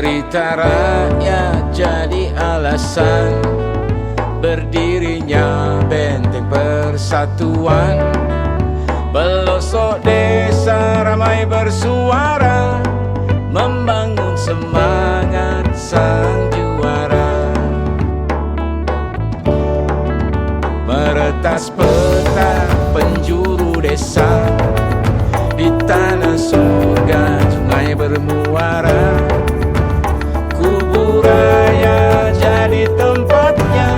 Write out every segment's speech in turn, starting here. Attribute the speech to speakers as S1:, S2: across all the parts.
S1: Derita rakyat jadi alasan berdirinya benteng persatuan. Pelosok desa ramai bersuara membangun semangat sang juara. Meretas peta penjuru desa, di tanah surga sungai bermuara. Kuburaya jadi tempatnya,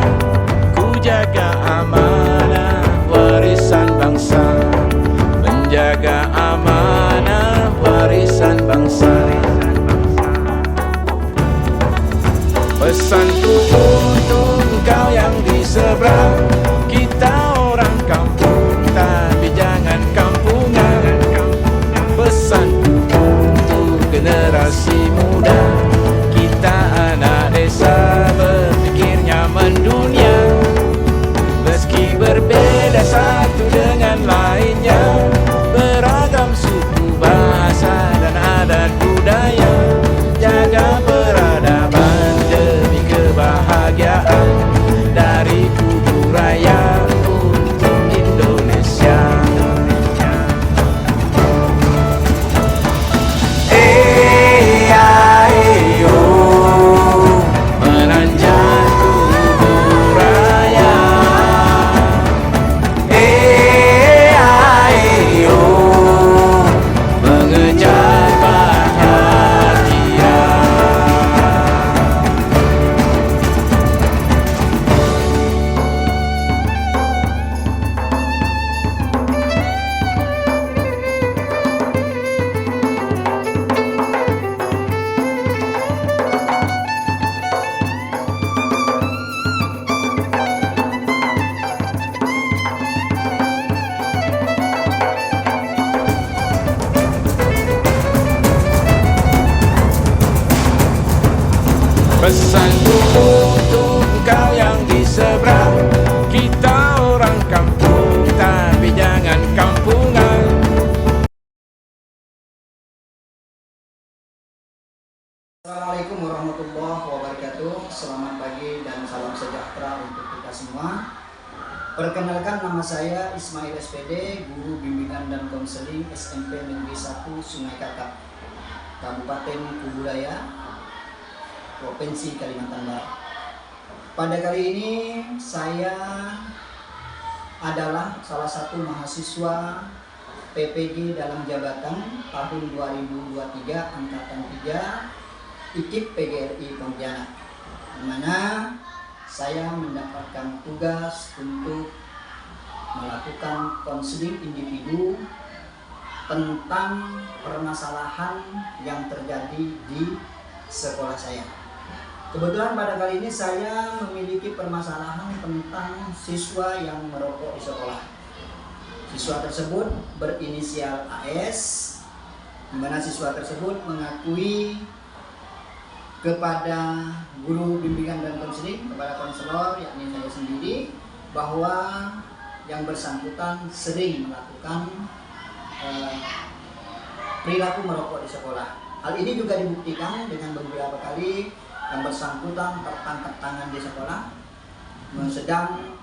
S1: ku jaga amanah warisan bangsa. Menjaga amanah warisan bangsa. Pesanku untuk kau yang di seberang, kita orang kampung tapi jangan kampungan. Pesanku untuk generasi muda, kita anak desa berpikirnya mendunia. Meski berbeda satu dengan lainnya, beragam suku, bahasa dan adat budaya, jaga peradaban demi kebahagiaan dari Kuburaya untuk Indonesia. Menanjak Kuburaya, mengejar bahagia. Pesanku untuk kau yang di seberang, kita orang kampung tapi jangan kampungan.
S2: Assalamualaikum warahmatullahi wabarakatuh. Selamat pagi dan salam sejahtera untuk kita semua. Perkenalkan, nama saya Ismail SPD, guru bimbingan dan konseling SMP Negeri 1 Sungai Kakap, Kabupaten Kuburaya, Provinsi Kalimantan Barat. Pada kali ini saya adalah salah satu mahasiswa PPG dalam jabatan tahun 2023 angkatan 3 IKIP PGRI Pontianak, di mana saya mendapatkan tugas untuk melakukan konseling individu tentang permasalahan yang terjadi di sekolah saya. Kebetulan pada kali ini saya memiliki permasalahan tentang siswa yang merokok di sekolah. Siswa tersebut berinisial AS, di mana siswa tersebut mengakui kepada guru bimbingan dan konseling, kepada konselor yakni saya sendiri, bahwa yang bersangkutan sering melakukan perilaku merokok di sekolah. Hal ini juga dibuktikan dengan beberapa kali yang bersangkutan tertangkap tangan di sekolah sedang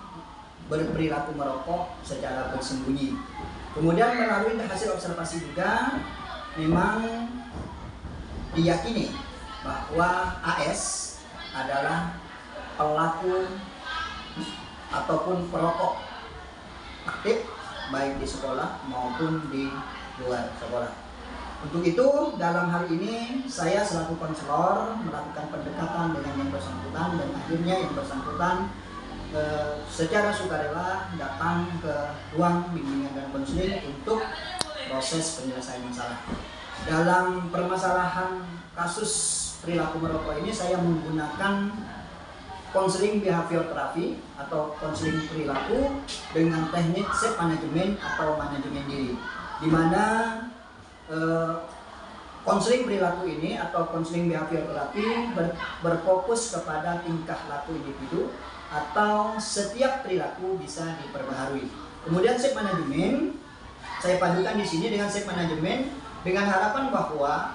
S2: berperilaku merokok secara bersembunyi. Kemudian melalui hasil observasi juga memang diyakini bahwa AS adalah pelaku ataupun perokok aktif baik di sekolah maupun di luar sekolah. Untuk itu, dalam hal ini saya selaku konselor melakukan pendekatan dengan yang bersangkutan, dan akhirnya yang bersangkutan secara sukarela datang ke ruang bimbingan dan konseling untuk proses penyelesaian masalah. Dalam permasalahan kasus perilaku merokok ini, saya menggunakan konseling behavior terapi atau konseling perilaku dengan teknik self management atau manajemen diri, di mana konseling perilaku ini atau konseling behavior terapi berfokus kepada tingkah laku individu atau setiap perilaku bisa diperbaharui. Kemudian self management saya padukan di sini dengan self management dengan harapan bahwa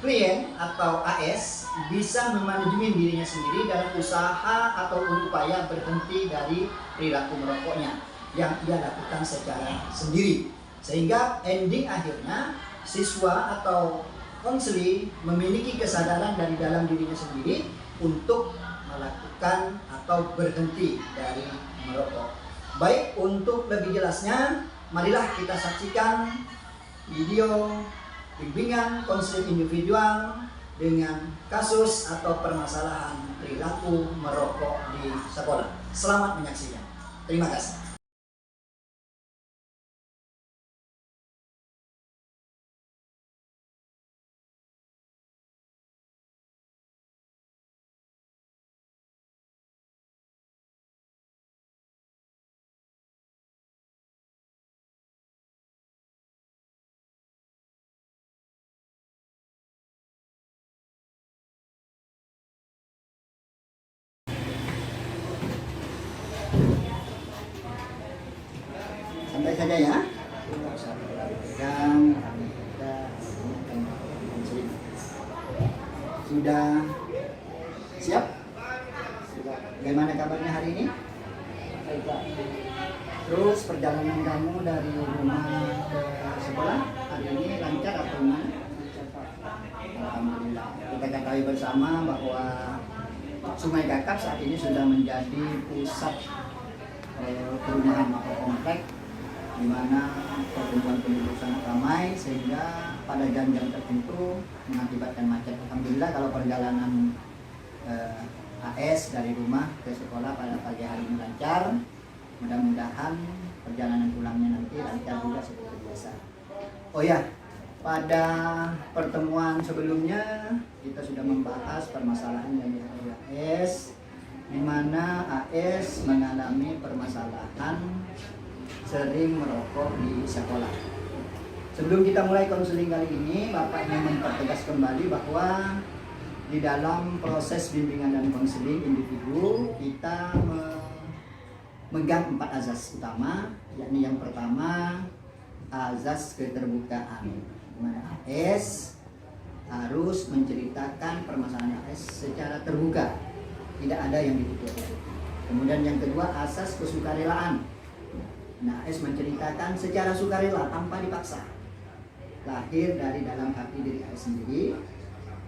S2: klien atau AS bisa memanajemen dirinya sendiri dalam usaha atau upaya berhenti dari perilaku merokoknya yang ia lakukan secara sendiri, sehingga ending akhirnya siswa atau konseli memiliki kesadaran dari dalam dirinya sendiri untuk melakukan atau berhenti dari merokok. Baik, untuk lebih jelasnya, marilah kita saksikan video bimbingan konseling individual dengan kasus atau permasalahan perilaku merokok di sekolah. Selamat menyaksikan. Terima kasih. Santai saja ya. Dan kita sudah siap? Sudah. Bagaimana kabarnya hari ini? Terus perjalanan kamu dari rumah ke sekolah hari ini lancar atau gimana? Alhamdulillah. Kita ketahui bersama bahwa Sungai Kakap saat ini sudah menjadi pusat perumahan atau komplek di mana pertumbuhan penduduk sangat ramai sehingga pada jam-jam tertentu mengakibatkan macet. Alhamdulillah kalau perjalanan AS dari rumah ke sekolah pada pagi hari ini lancar. Mudah-mudahan perjalanan pulangnya nanti lancar juga seperti biasa. Oh ya, pada pertemuan sebelumnya kita sudah membahas permasalahan yang dihadapi AS, di mana AS mengalami permasalahan sering merokok di sekolah. Sebelum kita mulai konseling kali ini, Bapak ingin mempertegas kembali bahwa di dalam proses bimbingan dan konseling individu kita memegang 4 azas utama, yakni yang pertama azas keterbukaan, di mana AS harus menceritakan permasalahan AS secara terbuka, tidak ada yang ditutup. Kemudian yang kedua asas kesukarelaan. Nah, AS menceritakan secara sukarela tanpa dipaksa, lahir dari dalam hati diri AS sendiri.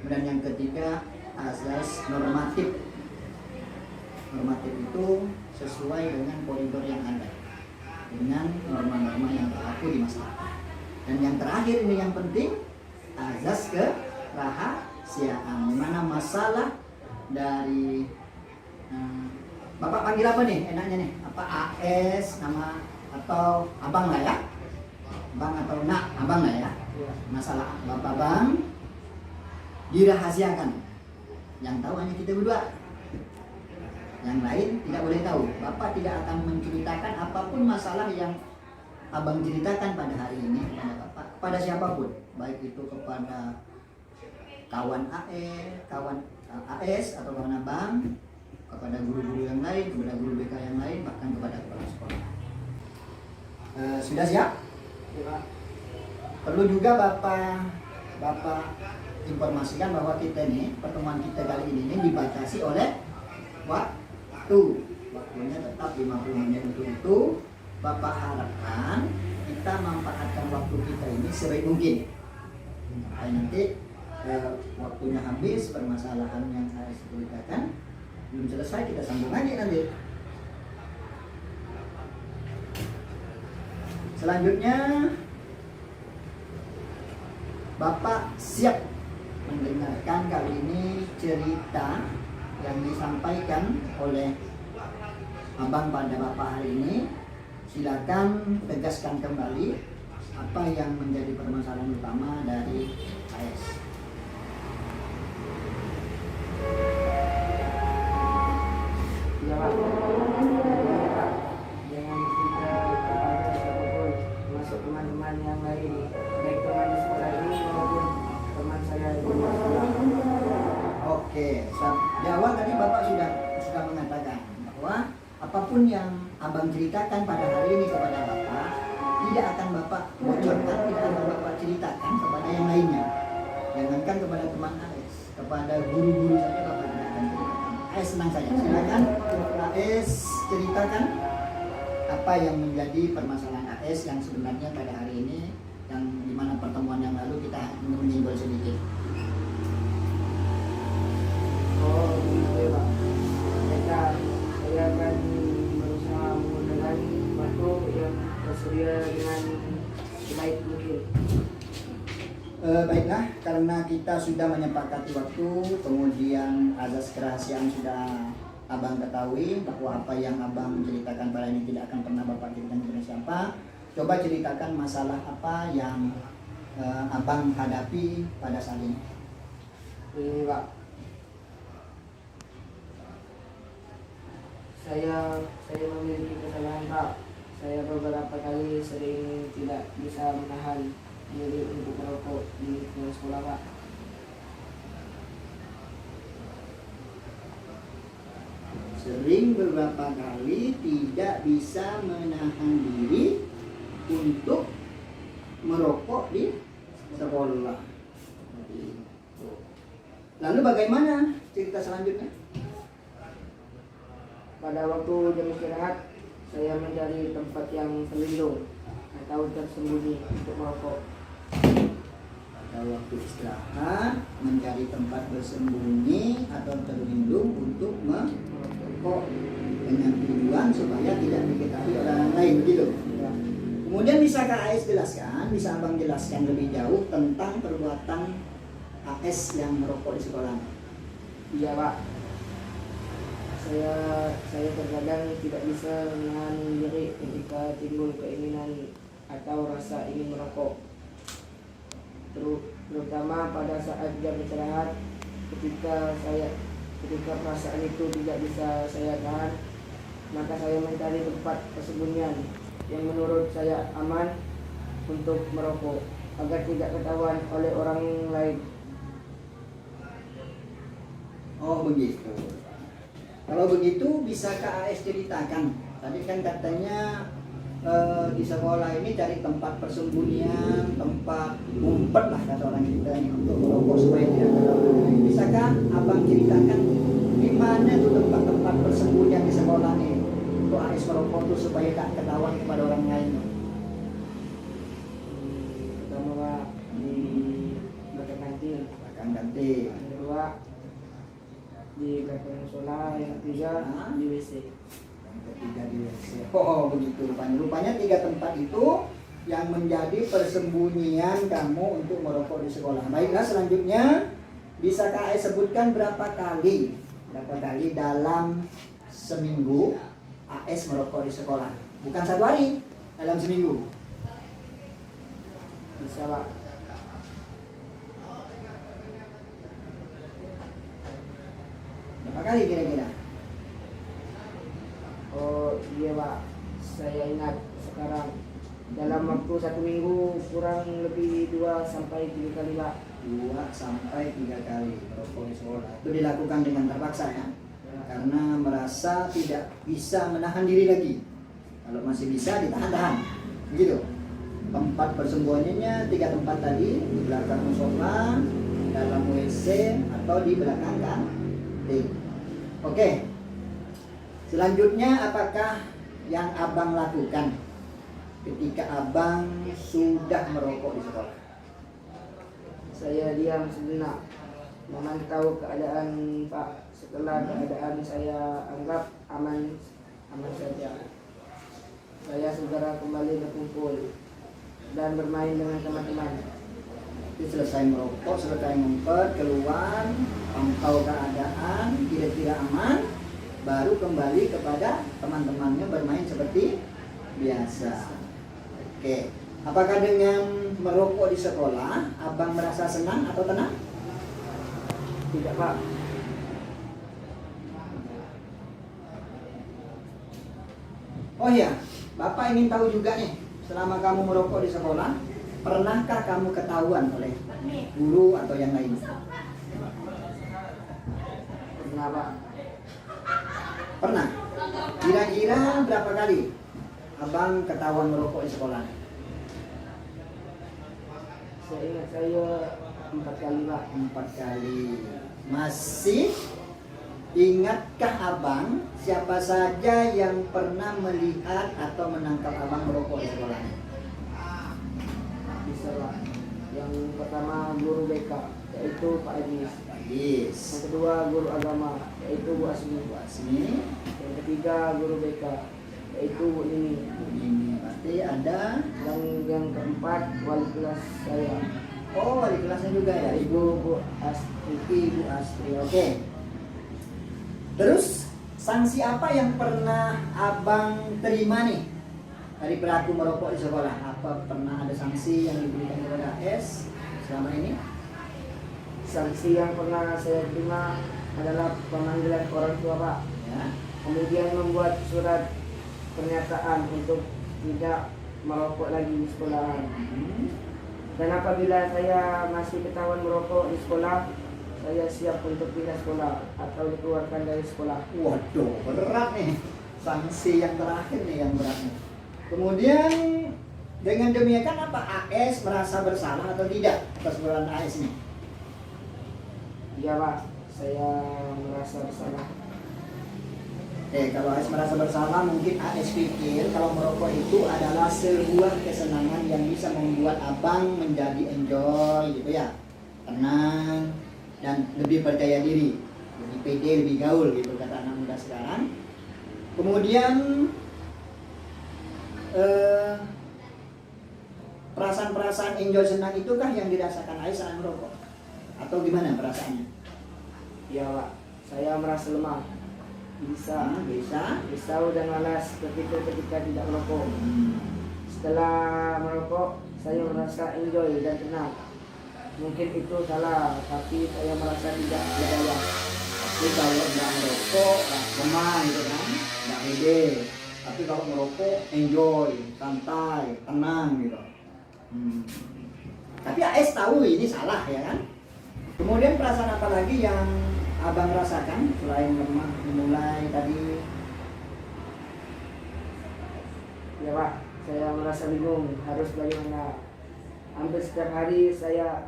S2: Kemudian yang ketiga asas normatif. Normatif itu sesuai dengan koridor yang ada, dengan norma-norma yang berlaku di masyarakat. Dan yang terakhir ini yang penting, azas kerahasiaan, di mana masalah dari Bapak panggil apa nih enaknya nih? Apa AS, nama atau abang lah ya? Bang atau nak, abang lah ya? Masalah Bapak Bang dirahasiakan. Yang tahu hanya kita berdua. Yang lain tidak boleh tahu. Bapak tidak akan menceritakan apapun masalah yang abang ceritakan pada hari ini kepada Bapak, kepada siapapun, baik itu kepada kawan AS atau kawan abang, kepada guru-guru yang lain, kepada guru BK yang lain, bahkan kepada kepala sekolah. Sudah siap? Ya. Perlu juga Bapak informasikan bahwa kita nih, pertemuan kita kali ini dibatasi oleh waktu. Waktunya tetap 50 menit. Untuk itu Bapak harapkan kita manfaatkan waktu kita ini sebaik mungkin. Sampai nanti waktunya habis, permasalahan yang harus diceritakan belum selesai, kita sambung lagi nanti. Selanjutnya Bapak siap mendengarkan kali ini cerita yang disampaikan oleh abang pada Bapak hari ini. Silakan tegaskan kembali apa yang menjadi permasalahan utama dari AS.
S3: Ya Pak, jangan kita kepada siapapun, termasuk teman-teman yang lain, baik teman di sekolah ini maupun teman saya di sekolah.
S2: Oke, di awal tadi Bapak sudah mengatakan bahwa apapun yang abang ceritakan pada hari ini kepada Bapak tidak akan Bapak bocorkan, tidak akan Bapak ceritakan kepada yang lainnya. Jangankan kepada teman-teman AS, kepada guru-guru saja Bapak tidak akan ceritakan. AS senang saja. Silakan AS ceritakan apa yang menjadi permasalahan AS yang sebenarnya pada hari ini, yang dimana pertemuan yang lalu kita menyinggung sedikit.
S3: Oh, gitu ya Pak. Saya akan berusaha menggunakan waktu yang tersedia dengan sebaik mungkin.
S2: Baiklah, karena kita sudah menyepakati waktu, kemudian azas kerahasiaan sudah Abang ketahui bahwa apa yang Abang ceritakan pada ini tidak akan pernah Bapak ceritakan kepada siapa. Coba ceritakan masalah apa yang Abang hadapi pada saat ini.
S3: Ini Pak, saya memiliki kesalahan Pak. Saya beberapa kali sering tidak bisa menahan diri untuk merokok di sekolah Pak.
S2: Sering beberapa kali tidak bisa menahan diri untuk merokok di sekolah. Lalu bagaimana cerita selanjutnya?
S3: Pada waktu jam istirahat, saya mencari tempat yang terlindung atau tersembunyi untuk merokok.
S2: Pada waktu istirahat, mencari tempat bersembunyi atau terlindung untuk merokok dengan tujuan supaya tidak diketahui orang lain, begitu. Kemudian bisakah AS jelaskan, bisa Abang jelaskan lebih jauh tentang perbuatan AS yang merokok di sekolah?
S3: Iya Pak, saya terkadang tidak bisa menahan diri ketika timbul keinginan atau rasa ingin merokok, terutama pada saat jam istirahat. Ketika perasaan itu tidak bisa saya tahan, maka saya mencari tempat persembunyian yang menurut saya aman untuk merokok agar tidak ketahuan oleh orang lain.
S2: Oh begitu. Kalau begitu bisakah AS ceritakan? Tadi kan katanya di sekolah ini cari tempat persembunyian, tempat ngumpet lah kata orang kita ini untuk merokok supaya tidak ketahuan. Bisakah Abang ceritakan di mana tuh tempat-tempat persembunyian di sekolah nih untuk AS merokok tuh supaya tak ketahuan kepada orang lain?
S3: Pertama Pak, di belakang kantin.
S2: Bahkan kantin.
S3: Yang kedua di kantin musola, yang ketiga di WC.
S2: Yang ketiga di WC. Oh begitu rupanya. Rupanya 3 tempat itu yang menjadi persembunyian kamu untuk merokok di sekolah. Baiklah, selanjutnya bisakah AS sebutkan berapa kali dalam seminggu AS merokok di sekolah? Bukan 1 hari, dalam seminggu.
S3: Bisa Pak.
S2: Berapa kali kira-kira?
S3: Oh iya Pak, saya ingat sekarang dalam waktu 1 minggu kurang lebih 2 sampai 3 kali Pak.
S2: 2 sampai 3 kali merokok di sekolah. Itu dilakukan dengan terpaksa ya? Karena merasa tidak bisa menahan diri lagi. Kalau masih bisa ditahan-tahan, begitu. Tempat persembunyiannya 3 tempat tadi, di belakang musola, dalam WC, atau di belakang kantin. Oke. Selanjutnya apakah yang Abang lakukan ketika Abang sudah merokok di sekolah?
S3: Saya diam sejenak memantau keadaan Pak. Setelah keadaan saya anggap aman saja, saya segera kembali berkumpul dan bermain dengan teman-teman.
S2: Jadi selesai merokok, selesai ngumpet, keluar, pantau keadaan, kira-kira aman, baru kembali kepada teman-temannya bermain seperti biasa. Oke, apakah dengan merokok di sekolah, Abang merasa senang atau tenang?
S3: Tidak Pak.
S2: Oh iya, Bapak ingin tahu juga nih, selama kamu merokok di sekolah, pernahkah kamu ketahuan oleh guru atau yang lain?
S3: Pernah Pak.
S2: Pernah? Kira-kira berapa kali Abang ketahuan merokok di sekolah?
S3: Saya ingat saya 4 kali Pak.
S2: 4 kali. Masih ingatkah abang siapa saja yang pernah melihat atau menangkap abang merokok di sekolahnya?
S3: Bisa Pak. Yang pertama guru BK yaitu Pak Ajis.
S2: Yes.
S3: Yang kedua guru agama yaitu Bu Asmi.
S2: Bu Asmi.
S3: Yang ketiga guru BK yaitu Bu Nini.
S2: Ini berarti ada.
S3: Dan yang keempat wali kelas saya
S2: Oh, wali kelasnya juga ya,
S3: yaitu
S2: Ibu
S3: Bu Astri.
S2: Ibu Astri. Oke. Terus sanksi apa yang pernah abang terima nih dari pelaku merokok di sekolah? Apa pernah ada sanksi yang diberikan kepada AS selama ini?
S3: Sanksi yang pernah saya terima adalah pemanggilan orang tua Pak.
S2: Ya.
S3: Kemudian membuat surat pernyataan untuk tidak merokok lagi di sekolahan. Dan apabila saya masih ketahuan merokok di sekolah, saya siap untuk pindah sekolah atau dikeluarkan dari sekolah.
S2: Waduh, berat nih. Sanksi yang terakhir nih yang berat nih. Kemudian dengan demikian apa AS merasa bersalah atau tidak atas perbuatan AS ini?
S3: Iya Pak, saya merasa bersalah.
S2: Kalau AS merasa bersalah, mungkin AS pikir kalau merokok itu adalah sebuah kesenangan yang bisa membuat abang menjadi enjoy gitu ya, tenang dan lebih percaya diri, lebih pede, lebih gaul gitu kata anak muda sekarang. Kemudian perasaan-perasaan enjoy senang itukah yang dirasakan AS saat merokok? Atau gimana perasaannya?
S3: Iya Pak, saya merasa lemah. Bisa risau dan malas ketika tidak merokok. Setelah merokok, saya merasa enjoy dan tenang. Mungkin itu salah, tapi saya merasa tidak berdaya.
S2: Tapi kalau nggak merokok, lemah gitu kan, nggak pede. Tapi kalau merokok, enjoy, santai, tenang gitu. Tapi AS tahu ini salah ya kan. Kemudian perasaan apa lagi yang abang rasakan selain lemah dimulai tadi?
S3: Ya Pak, saya merasa bingung harus bagaimana. Hampir setiap hari saya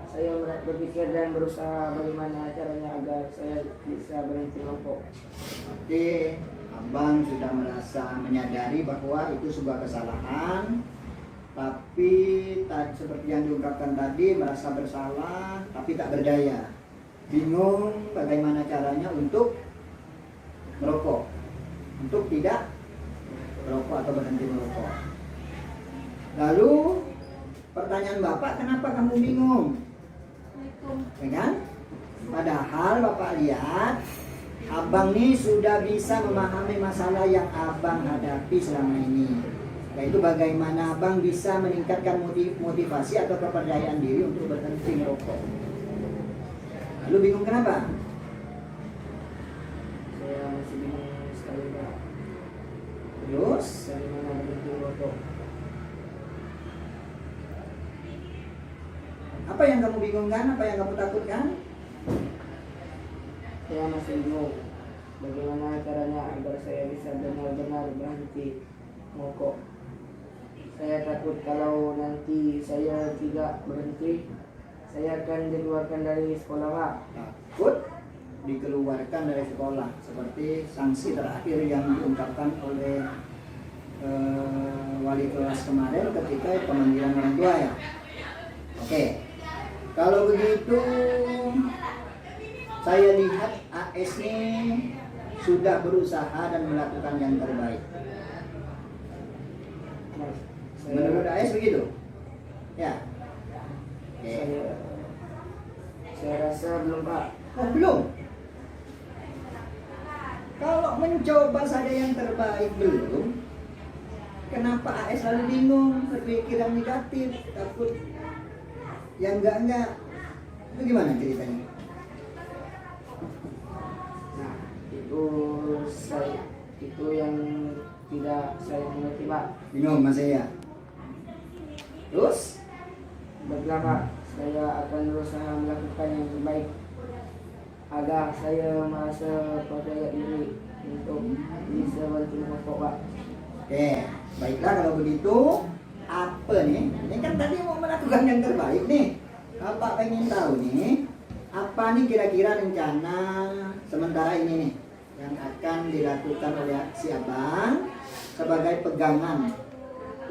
S3: berpikir dan berusaha bagaimana caranya agar saya bisa berhenti merokok.
S2: Oke, abang sudah merasa menyadari bahwa itu sebuah kesalahan, tapi seperti yang diungkapkan tadi merasa bersalah tapi tak berdaya, bingung bagaimana caranya untuk merokok, untuk tidak merokok atau berhenti merokok. Lalu pertanyaan bapak, kenapa kamu bingung? Ya kan? Padahal bapak lihat abang nih sudah bisa memahami masalah yang abang hadapi selama ini, yaitu bagaimana abang bisa meningkatkan motivasi atau kepercayaan diri untuk berhenti merokok. Lalu bingung kenapa?
S3: Saya masih bingung sekali Pak.
S2: Terus
S3: Bagaimana berhenti merokok?
S2: apa yang kamu bingungkan? Apa yang kamu takutkan?
S3: Saya masih bingung bagaimana caranya agar saya bisa benar-benar berhenti merokok. Saya takut kalau nanti saya tidak berhenti, saya akan dikeluarkan dari sekolah Pak.
S2: Takut dikeluarkan dari sekolah, seperti sanksi terakhir yang diungkapkan oleh wali kelas kemarin ketika pemanggilan orang tua ya. Oke, kalau begitu saya lihat AS ini sudah berusaha dan melakukan yang terbaik.
S3: Mas,
S2: Menurut AS begitu? Ya. Oke.
S3: saya rasa belum Pak.
S2: Oh, belum. Kalau mencoba saja yang terbaik belum, kenapa AS selalu bingung, berpikiran negatif, takut yang enggak? Itu gimana ceritanya?
S3: Nah, itu yang tidak saya mengerti Pak.
S2: Bingung mas saya. Terus?
S3: Baiklah Pak, saya akan berusaha melakukan yang terbaik agar saya merasa percaya diri untuk bisa berhenti merokok Pak.
S2: Oke, baiklah kalau begitu. Apa nih? Ini kan tadi mau melakukan yang terbaik nih. Apa Bapak pengen tahu nih, apa nih kira-kira rencana sementara ini nih yang akan dilakukan oleh si Abang sebagai pegangan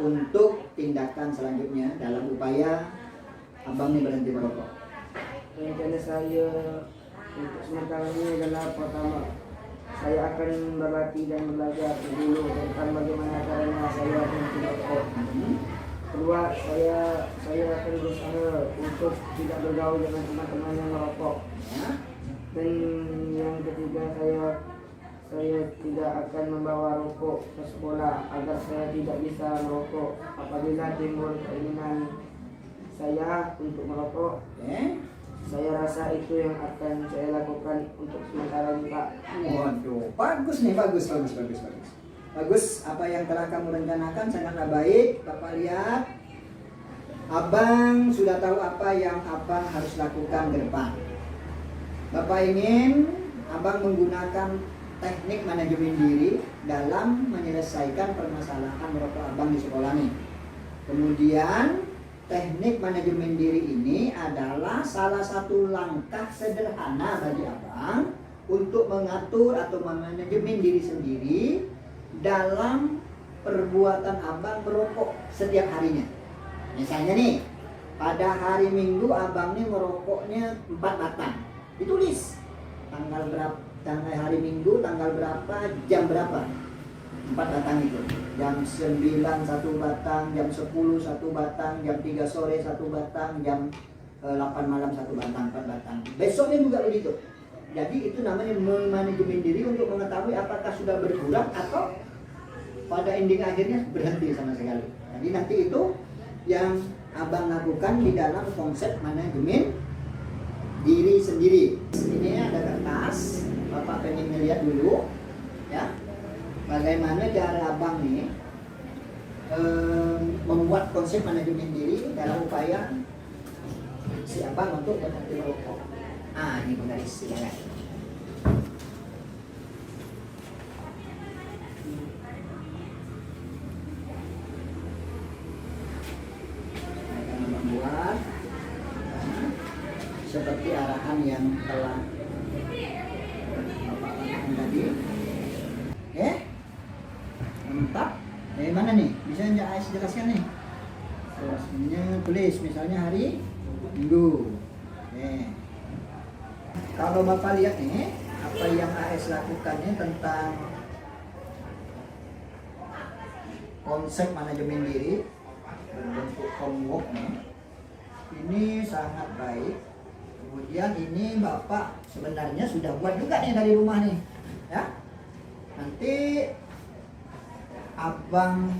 S2: untuk tindakan selanjutnya dalam upaya Abang ini berhenti merokok.
S3: Rencana saya untuk sementara ini adalah pertama, saya akan berlatih dan belajar dulu tentang bagaimana caranya saya berhenti merokok. Kedua, saya akan berusaha untuk tidak bergaul dengan teman-teman yang merokok.
S2: Ya.
S3: Dan yang ketiga, saya tidak akan membawa rokok ke sekolah agar saya tidak bisa merokok. Apabila timbul keinginan saya untuk merokok,
S2: Oke.
S3: saya rasa itu yang akan saya lakukan untuk sementara ini, Pak.
S2: Waduh, bagus nih, bagus. Bagus, apa yang telah kamu rencanakan sangatlah baik. Bapak lihat, Abang sudah tahu apa yang Abang harus lakukan ke depan. Bapak ingin Abang menggunakan teknik manajemen diri dalam menyelesaikan permasalahan merokok Abang di sekolah nih. Kemudian, teknik manajemen diri ini adalah salah satu langkah sederhana bagi Abang untuk mengatur atau memanajemen diri sendiri dalam perbuatan Abang merokok setiap harinya. Misalnya nih, pada hari Minggu Abang nih merokoknya 4 batang. Ditulis tanggal berapa, tanggal hari Minggu, tanggal berapa, jam berapa. 4 batang itu. Jam 9 1 batang, jam 10 1 batang, jam 3 sore 1 batang, jam 8 malam 1 batang, 4 batang. Besoknya juga begitu. Jadi itu namanya memanajemen diri untuk mengetahui apakah sudah berkurang atau pada ending akhirnya berhenti sama sekali. Jadi nanti itu yang Abang lakukan di dalam konsep manajemen diri sendiri. Ini ada kertas, Bapak pengen melihat dulu, ya, bagaimana cara Abang nih membuat konsep manajemen diri dalam upaya si Abang untuk berhenti merokok. Ini Bunda Ris, silakan. Akan membuat seperti arahan yang telah Bapak lakukan tadi. Oke, mantap. Dari mana nih? Bisa nggak Ais jelaskan nih? Terusnya tulis misalnya hari Minggu. Oke. Kalau Bapak lihat nih, apa yang AS lakukan ini tentang konsep manajemen diri berbentuk homework nih, ini sangat baik. Kemudian ini Bapak sebenarnya sudah buat juga nih dari rumah nih, ya. Nanti Abang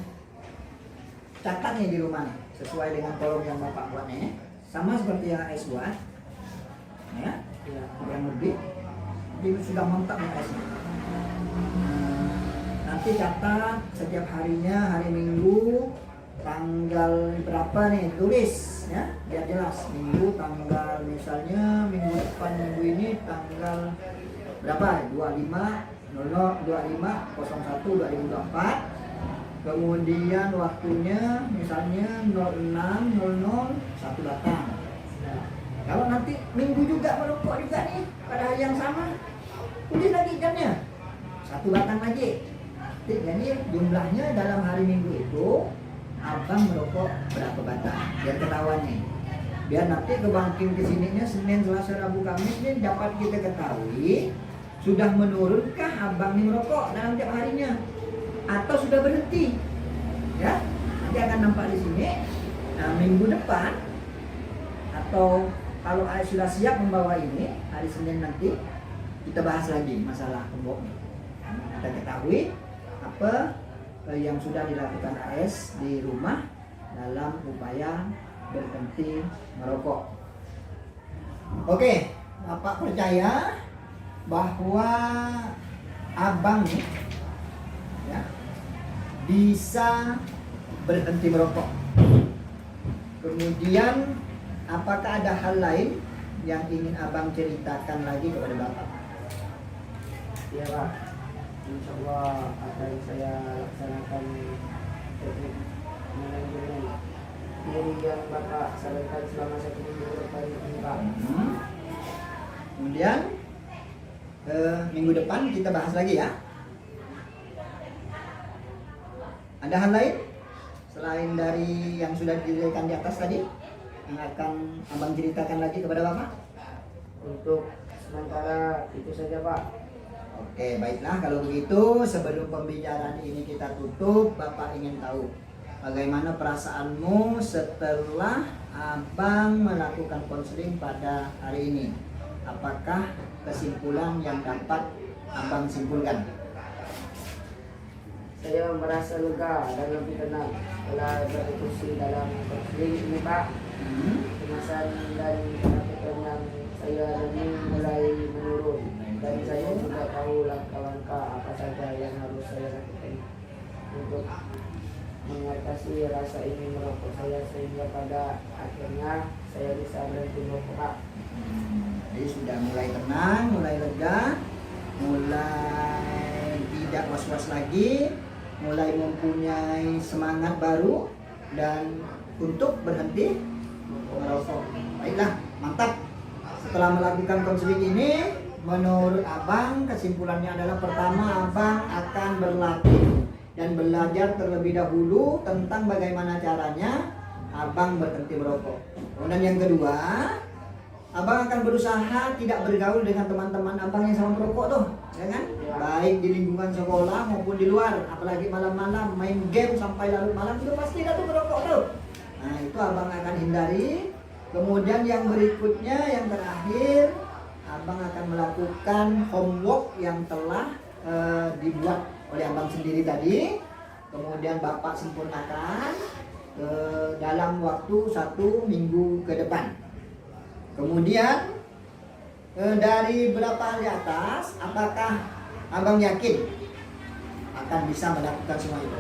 S2: catat nih di rumah nih, sesuai dengan kolom yang Bapak buat nih, sama seperti yang AS buat, ya. Yang lebih ini sudah mantap nih guys. Nanti catat setiap harinya, hari Minggu tanggal berapa nih, tulis ya biar jelas. Minggu tanggal, misalnya minggu depan, minggu ini tanggal berapa, 25/01/2024. Kemudian waktunya misalnya 06.00 1 batang. Kalau nanti Minggu juga merokok juga nih pada hari yang sama, tulis lagi jamnya 1 batang lagi. Jadi jumlahnya dalam hari Minggu itu Abang merokok berapa batang, biar ketahuan nih. Biar nanti kebangking kesininya Senin, Selasa, Rabu, Kamis ini dapat kita ketahui sudah menurunkah Abang nih merokok dalam tiap harinya atau sudah berhenti. Ya, nanti akan nampak di sini. Nah, minggu depan atau kalau sudah siap membawa ini, hari Senin nanti kita bahas lagi masalah kembok. Kita ketahui apa yang sudah dilakukan AS di rumah dalam upaya berhenti merokok. Oke, Bapak percaya bahwa Abang ya, bisa berhenti merokok. Kemudian apakah ada hal lain yang ingin Abang ceritakan lagi kepada Bapak?
S3: Ya Pak, insya Allah akan saya laksanakan teknik manajemen seperti yang Bapak sarankan selama 1 minggu ke depan ini Pak.
S2: Kemudian minggu depan kita bahas lagi ya. Ada hal lain selain dari yang sudah dijelaskan di atas tadi yang akan abang ceritakan lagi kepada Bapak?
S3: Untuk sementara itu saja Pak.
S2: Oke, baiklah kalau begitu sebelum pembicaraan ini kita tutup, Bapak ingin tahu bagaimana perasaanmu setelah abang melakukan konseling pada hari ini. Apakah kesimpulan yang dapat abang simpulkan?
S3: Saya merasa lega dan lebih tenang setelah berdiskusi dalam konseling ini Pak. Kemasan dan ketakutan yang saya alami mulai menurun dan saya juga tahu langkah-langkah apa saja yang harus saya lakukan untuk mengatasi rasa ingin merokok saya sehingga pada akhirnya saya bisa berhenti merokok Pak.
S2: Jadi sudah mulai tenang, mulai lega, mulai tidak was-was lagi, mulai mempunyai semangat baru dan untuk berhenti merokok. Baiklah, mantap. Setelah melakukan konseling ini, menurut abang kesimpulannya adalah pertama abang akan berlatih dan belajar terlebih dahulu tentang bagaimana caranya abang berhenti merokok. Kemudian yang kedua, abang akan berusaha tidak bergaul dengan teman-teman abang yang sama merokok tuh, ya kan? Baik di lingkungan sekolah maupun di luar, apalagi malam-malam main game sampai larut malam itu pasti tuh merokok tuh. Nah, itu abang akan hindari. Kemudian yang berikutnya, yang terakhir, abang akan melakukan homework yang telah dibuat oleh abang sendiri tadi. Kemudian bapak sempurnakan dalam waktu 1 minggu ke depan. Kemudian dari berapa hal di atas, apakah abang yakin akan bisa melakukan semua itu?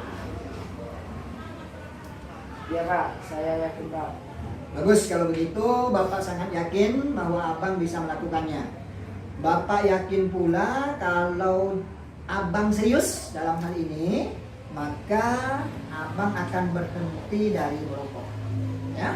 S3: Ya Pak, saya yakin Pak.
S2: Bagus, kalau begitu Bapak sangat yakin bahwa abang bisa melakukannya. Bapak yakin pula kalau abang serius dalam hal ini, maka abang akan berhenti dari merokok. Ya?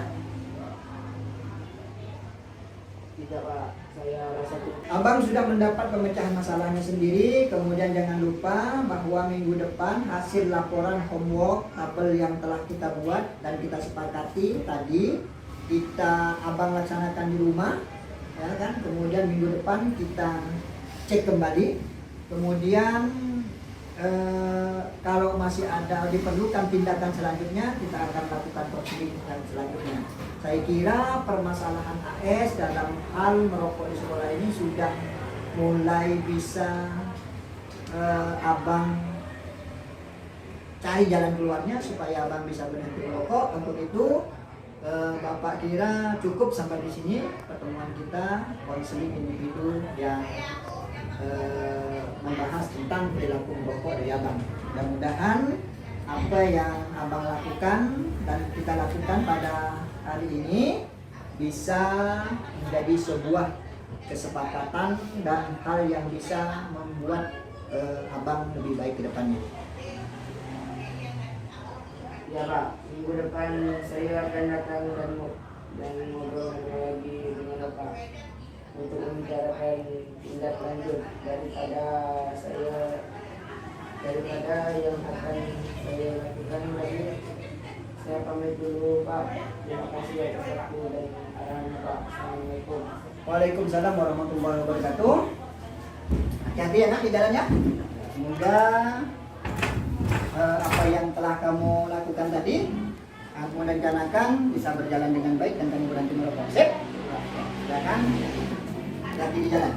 S3: Tidak Pak, saya rasa cukup.
S2: Abang sudah mendapat pemecahan masalahnya sendiri. Kemudian jangan lupa bahwa minggu depan hasil laporan homework tabel yang telah kita buat dan kita sepakati tadi abang laksanakan di rumah, ya kan? Kemudian minggu depan kita cek kembali. Kemudian kalau masih ada diperlukan tindakan selanjutnya, kita akan lakukan konseling yang selanjutnya. Saya kira permasalahan AS dalam hal merokok di sekolah ini sudah mulai bisa abang cari jalan keluarnya supaya abang bisa berhenti merokok. Untuk itu Bapak kira cukup sampai di sini pertemuan kita konseling individu yang membahas tentang perilaku merokok dari abang. Mudah-mudahan apa yang abang lakukan dan kita lakukan pada hari ini bisa menjadi sebuah kesepakatan dan hal yang bisa membuat abang lebih baik ke depannya.
S3: Ya Pak, minggu depan saya akan datang dan ngobrol lagi dengan Bapak untuk membicarakan tindak lanjut daripada yang akan saya lakukan lagi. Saya pamit dulu Pak. Terima kasih atas waktu dan arahan Pak. Assalamualaikum.
S2: Waalaikumsalam warahmatullahi wabarakatuh. Hati-hati ya nak di jalannya. Semoga apa yang telah kamu lakukan tadi, kamu rencanakan bisa berjalan dengan baik dan kamu berhenti merokok. Sip? Silakan. Hati-hati di jalan.